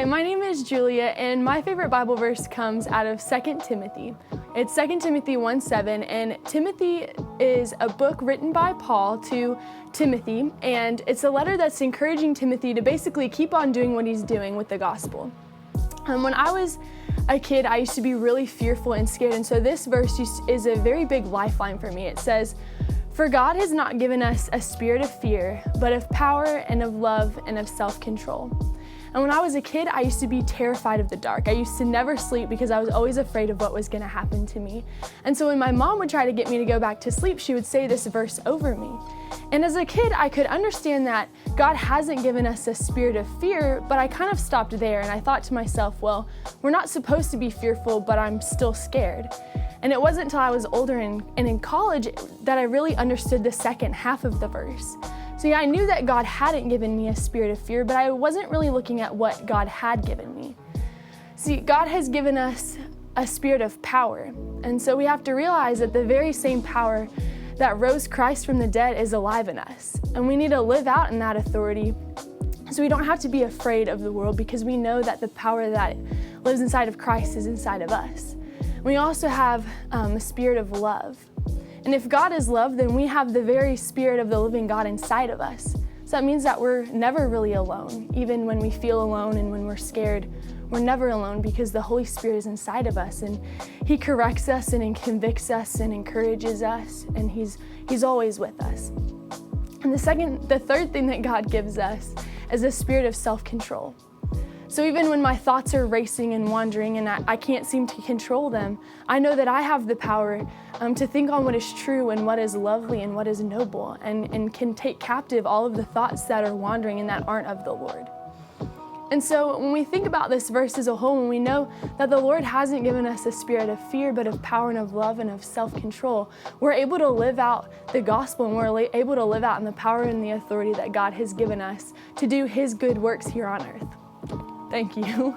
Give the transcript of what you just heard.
Hi, my name is Julia, and my favorite Bible verse comes out of 2 Timothy. It's 2 Timothy 1:7, and Timothy is a book written by Paul to Timothy, and it's a letter that's encouraging Timothy to basically keep on doing what he's doing with the gospel. When I was a kid, I used to be really fearful and scared, and so this verse is a very big lifeline for me. It says, "For God has not given us a spirit of fear, but of power and of love and of self-control." And when I was a kid, I used to be terrified of the dark. I used to never sleep because I was always afraid of what was going to happen to me. And so when my mom would try to get me to go back to sleep, she would say this verse over me. And as a kid, I could understand that God hasn't given us a spirit of fear, but I kind of stopped there and I thought to myself, well, we're not supposed to be fearful, but I'm still scared. And it wasn't until I was older and in college that I really understood the second half of the verse. So yeah, I knew that God hadn't given me a spirit of fear, but I wasn't really looking at what God had given me. See, God has given us a spirit of power. And so we have to realize that the very same power that rose Christ from the dead is alive in us. And we need to live out in that authority so we don't have to be afraid of the world because we know that the power that lives inside of Christ is inside of us. We also have a spirit of love. And if God is love, then we have the very spirit of the living God inside of us. So that means that we're never really alone. Even when we feel alone and when we're scared, we're never alone because the Holy Spirit is inside of us and He corrects us and convicts us and encourages us, and He's always with us. And the third thing that God gives us is a spirit of self-control. So even when my thoughts are racing and wandering and I can't seem to control them, I know that I have the power to think on what is true and what is lovely and what is noble and can take captive all of the thoughts that are wandering and that aren't of the Lord. And so when we think about this verse as a whole, and we know that the Lord hasn't given us a spirit of fear, but of power and of love and of self-control, we're able to live out the gospel and we're able to live out in the power and the authority that God has given us to do His good works here on earth. Thank you.